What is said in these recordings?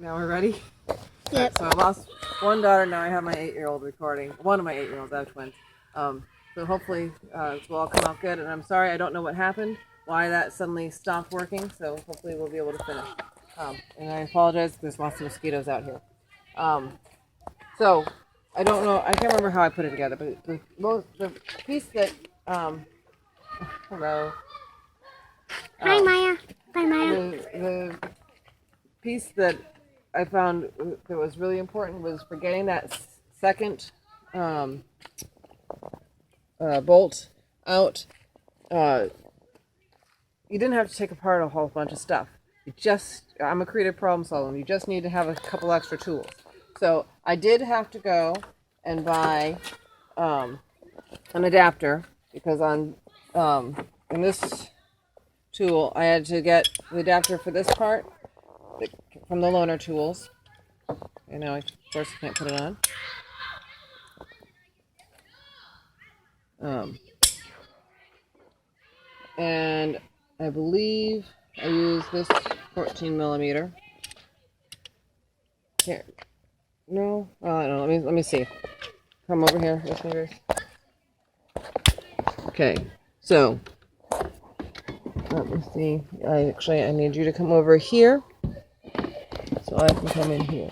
Now we're ready? Yep. So I lost one daughter, now I have my 8-year-old recording. One of my 8-year-olds, I have twins. So hopefully this will all come out good. And I'm sorry, I don't know what happened, why that suddenly stopped working. So hopefully we'll be able to finish. And I apologize, there's lots of mosquitoes out here. So I don't know, I can't remember how I put it together, but the piece that, hello. Hi, Maya. Bye, Maya. The piece that I found that was really important was for getting that second bolt out. You didn't have to take apart a whole bunch of stuff. I'm a creative problem solver. You just need to have a couple extra tools. So I did have to go and buy an adapter because in this tool I had to get the adapter for this part from the loaner tools. And now, of course, I can't put it on. And I believe I used this 14 millimeter. Here. No? I don't know. Let me see. Come over here with fingers. Okay. So, let me see. I need you to come over here. So I can come in here.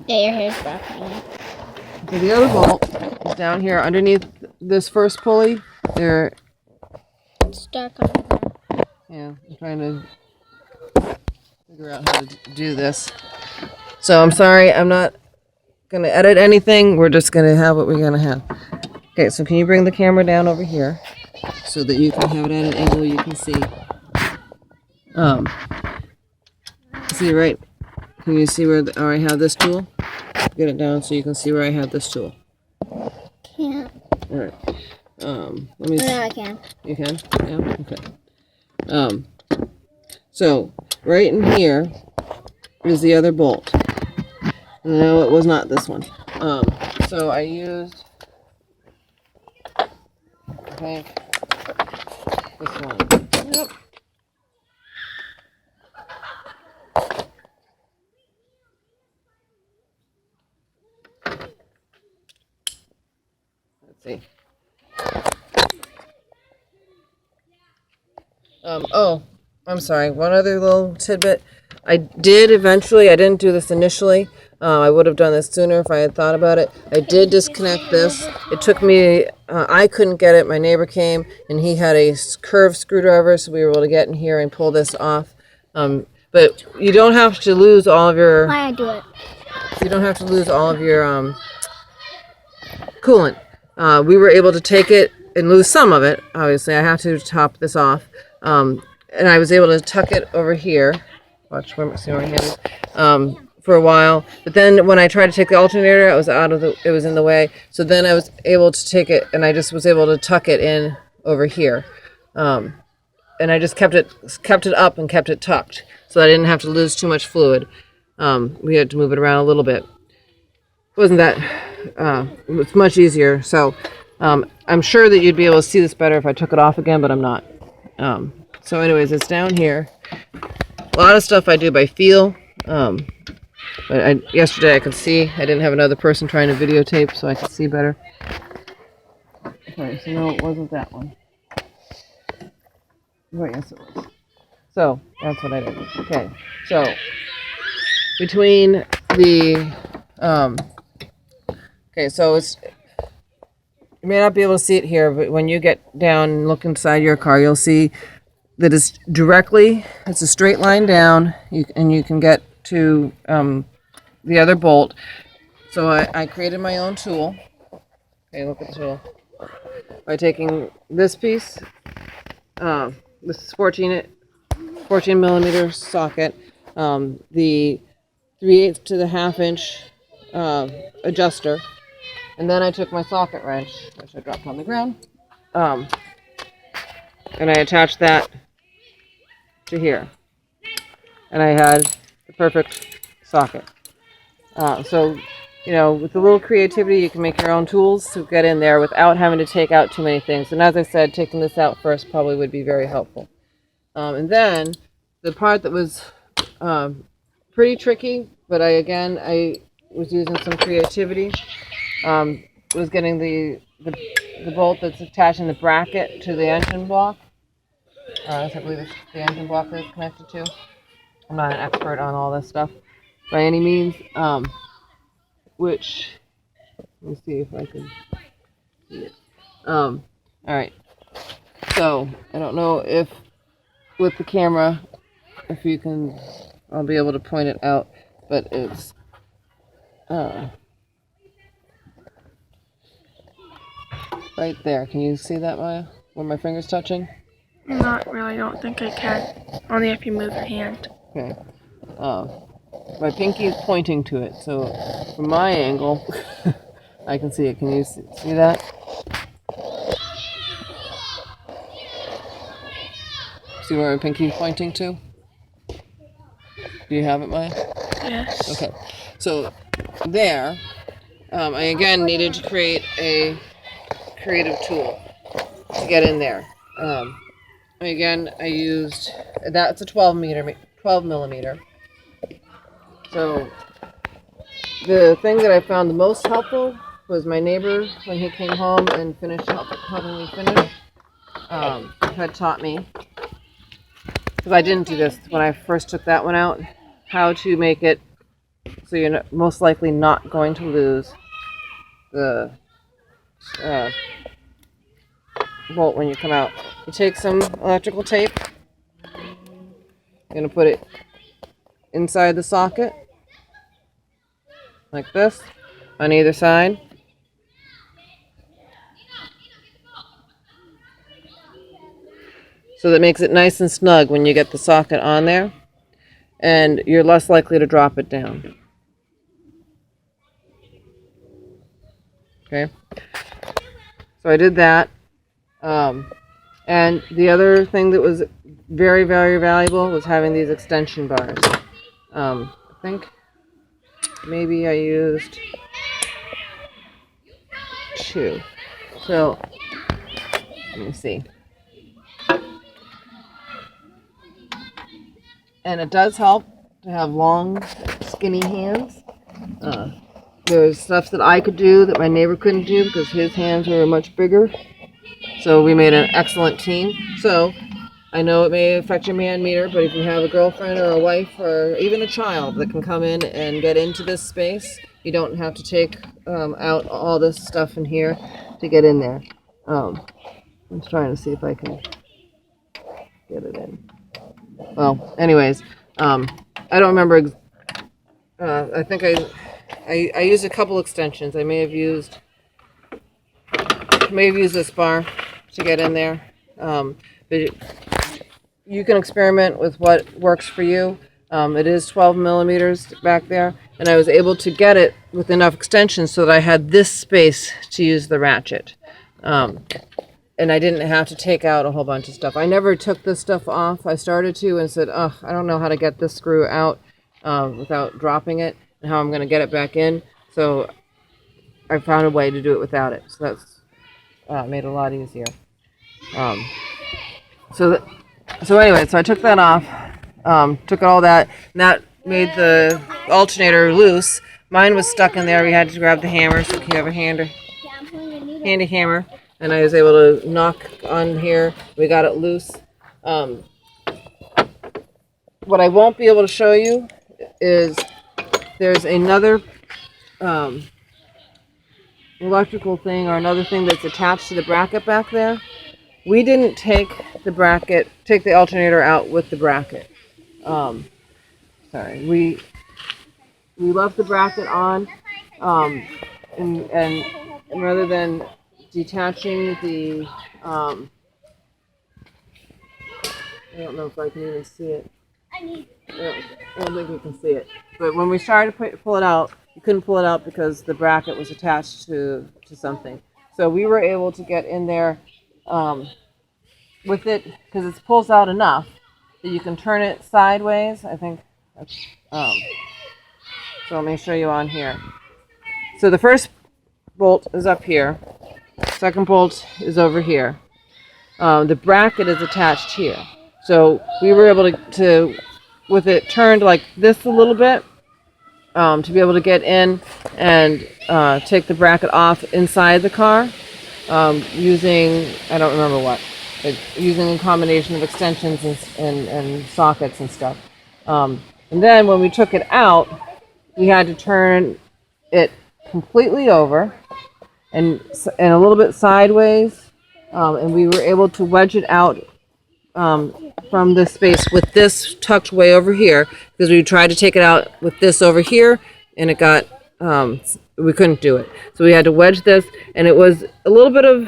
Yeah, your hair's black. So the other bolt is down here underneath this first pulley. There. It's dark on the ground. Yeah, I'm trying to figure out how to do this. So I'm sorry, I'm not going to edit anything. We're just going to have what we're going to have. Okay, so can you bring the camera down over here so that you can have it at an angle you can see? See right? Can you see where I have this tool? Get it down so you can see where I have this tool. Can't. All right. Let me. No, I can. You can? Yeah. Okay. So right in here is the other bolt. No, it was not this one. So I used, I think, this one. Yep. Let's see. Oh, I'm sorry. One other little tidbit. I didn't do this initially. I would have done this sooner if I had thought about it. I did disconnect this. It took me, I couldn't get it. My neighbor came and he had a curved screwdriver, so we were able to get in here and pull this off. But you don't have to lose all of your... Why I do it? You don't have to lose all of your coolant. We were able to take it and lose some of it. Obviously, I have to top this off. And I was able to tuck it over here. Watch where my hand is. For a while, but then when I tried to take the alternator, it was in the way. So then I was able to take it, and I just was able to tuck it in over here. And I just kept it up and kept it tucked, so I didn't have to lose too much fluid. We had to move it around a little bit. It wasn't that. It was much easier. So I'm sure that you'd be able to see this better if I took it off again, but I'm not. So anyways, it's down here. A lot of stuff I do by feel. But yesterday I could see. I didn't have another person trying to videotape, so I could see better. Okay, so no, it wasn't that one. Right, yes it was. So, that's what I did. Okay, so, between the, okay, so it's, you may not be able to see it here, but when you get down and look inside your car, you'll see that it's a straight line down, and you can get to the other bolt. So I created my own tool. Okay, look at the tool. By taking this piece, this is 14 millimeter socket, the 3/8 to the 1/2 inch adjuster, and then I took my socket wrench, which I dropped on the ground, and I attached that to here. And I had the perfect socket. So, you know, with a little creativity, you can make your own tools to get in there without having to take out too many things. And as I said, taking this out first probably would be very helpful. And then the part that was pretty tricky, but I was using some creativity. Was getting the bolt that's attaching the bracket to the engine block. I believe it's the engine block that it's connected to. I'm not an expert on all this stuff by any means. Which, let me see if I can see it. All right. So I don't know if with the camera, if you can, I'll be able to point it out, but it's right there. Can you see that, Maya? Where my finger's touching? Not really, I don't think I can. Only if you move your hand. Okay. My pinky is pointing to it, so from my angle, I can see it. Can you see that? See where my pinky is pointing to? Do you have it, Maya? Yes. Okay. So there, I again needed to create a creative tool to get in there. Again, I used, that's a 12 millimeter. So the thing that I found the most helpful was my neighbor, when he came home and finished helping me finish, had taught me, because I didn't do this when I first took that one out, how to make it so you're most likely not going to lose the bolt when you come out. You take some electrical tape, you're going to put it inside the socket, like this, on either side. So that makes it nice and snug when you get the socket on there, and you're less likely to drop it down. Okay, so I did that. And the other thing that was very, very valuable was having these extension bars. I think maybe I used 2. So, let me see. And it does help to have long, skinny hands. There's stuff that I could do that my neighbor couldn't do because his hands were much bigger. So we made an excellent team. So I know it may affect your man meter, but if you have a girlfriend or a wife or even a child that can come in and get into this space, you don't have to take out all this stuff in here to get in there. I'm trying to see if I can get it in. Well, anyways, I don't remember. I think I used a couple extensions. I may have used this bar to get in there. But you can experiment with what works for you. It is 12 millimeters back there, and I was able to get it with enough extensions so that I had this space to use the ratchet. And I didn't have to take out a whole bunch of stuff. I never took this stuff off. I started to and said, oh, I don't know how to get this screw out without dropping it and how I'm going to get it back in. So I found a way to do it without it. So that's made it a lot easier. So anyway, so I took that off, took all that, and that made the alternator loose. Mine was stuck in there. We had to grab the hammer, so you have a handy hammer, and I was able to knock on here. We got it loose. What I won't be able to show you is there's another electrical thing or another thing that's attached to the bracket back there. We didn't take the alternator out with the bracket. Sorry, we left the bracket on, and rather than detaching the, I don't know if I can even see it. I don't think we can see it. But when we started to pull it out, you couldn't pull it out because the bracket was attached to something. So we were able to get in there with it because it pulls out enough that you can turn it sideways. I think. So let me show you on here. So the first bolt is up here. Second bolt is over here. The bracket is attached here. So we were able to with it turned like this a little bit, to be able to get in and take the bracket off inside the car, using, I don't remember what, using a combination of extensions and sockets and stuff. And then when we took it out, we had to turn it completely over and a little bit sideways, and we were able to wedge it out from this space with this tucked way over here, because we tried to take it out with this over here, and it got, we couldn't do it. So we had to wedge this, and it was a little bit of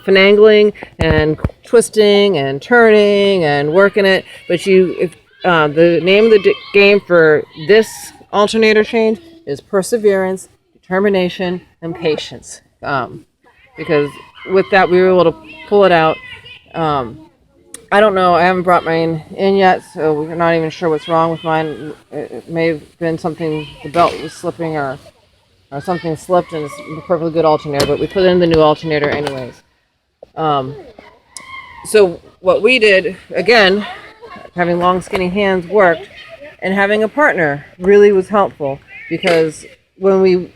finagling and twisting and turning and working it. But the name of the game for this alternator change is perseverance, determination, and patience. Because with that, we were able to pull it out. I don't know. I haven't brought mine in yet, so we're not even sure what's wrong with mine. It may have been something, the belt was slipping, or something slipped, and it's a perfectly good alternator, but we put in the new alternator anyways. So what we did, again, having long skinny hands worked, and having a partner really was helpful, because when we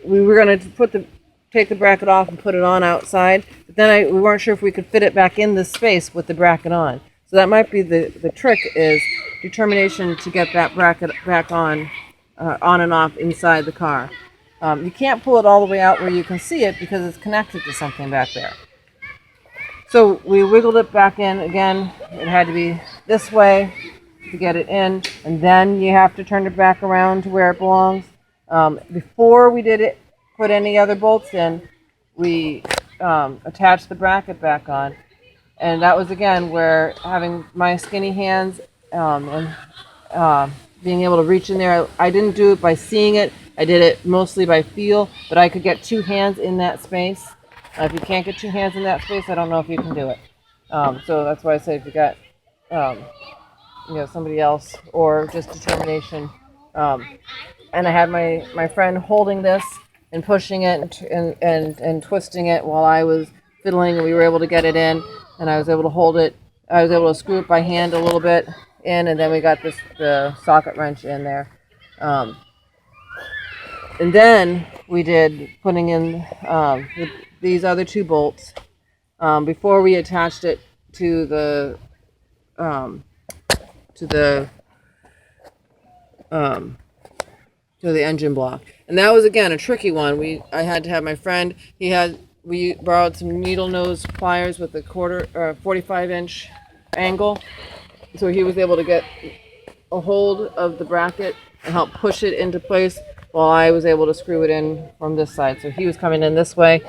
were going to take the bracket off and put it on outside, but then we weren't sure if we could fit it back in this space with the bracket on. So that might be the trick, is determination to get that bracket back on and off inside the car. You can't pull it all the way out where you can see it, because it's connected to something back there. So we wiggled it back in again. It had to be this way to get it in, and then you have to turn it back around to where it belongs. Before we put any other bolts in, we attached the bracket back on, and that was again where having my skinny hands and being able to reach in there. I didn't do it by seeing it. I did it mostly by feel, but I could get two hands in that space. If you can't get two hands in that space, I don't know if you can do it. So that's why I say if you got somebody else, or just determination. And I had my friend holding this and pushing it and twisting it while I was fiddling, and we were able to get it in, and I was able to hold it. I was able to screw it by hand a little bit in, and then we got the socket wrench in there. And then we did putting in these other two bolts before we attached it to the engine block. And that was again a tricky one. I had to have my friend. We borrowed some needle nose pliers with a 45-inch angle, so he was able to get a hold of the bracket and help push it into place, while I was able to screw it in from this side. So he was coming in this way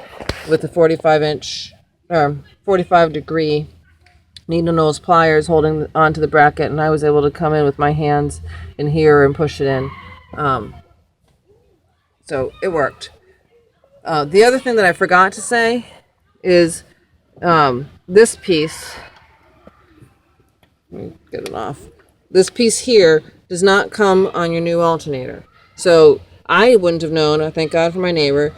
with the 45-degree needle nose pliers holding onto the bracket, and I was able to come in with my hands in here and push it in. So it worked. The other thing that I forgot to say is this piece. Let me get it off. This piece here does not come on your new alternator. So I wouldn't have known. Thank God for my neighbor.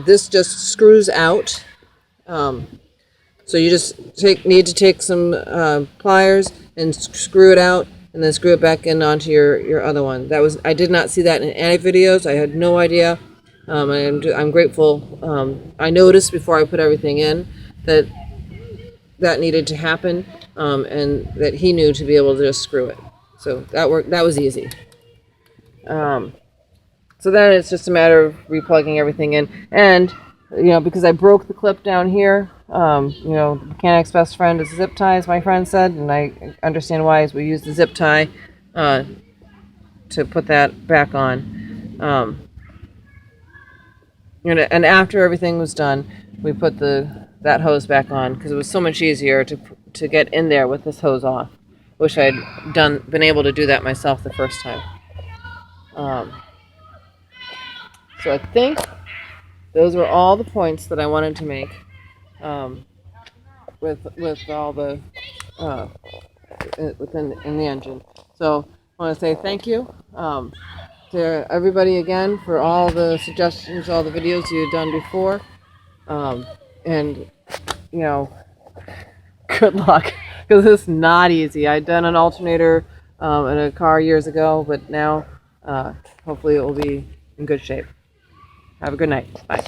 This just screws out. So you just need to take some pliers and screw it out, and then screw it back in onto your other one. I did not see that in any videos. I had no idea. I'm grateful. I noticed before I put everything in that needed to happen, and that he knew to be able to just screw it. So that worked. That was easy. So then it's just a matter of replugging everything in, and because I broke the clip down here. The mechanic's best friend is zip ties, my friend said, and I understand why, as we use the zip tie to put that back on. And after everything was done, we put that hose back on, because it was so much easier to get in there with this hose off. Wish I'd been able to do that myself the first time. So I think those were all the points that I wanted to make. With all the in the engine. So I want to say thank you to everybody again for all the suggestions, all the videos you've done before, and good luck, because it's not easy. I'd done an alternator in a car years ago, but now hopefully it will be in good shape. Have a good night. Bye.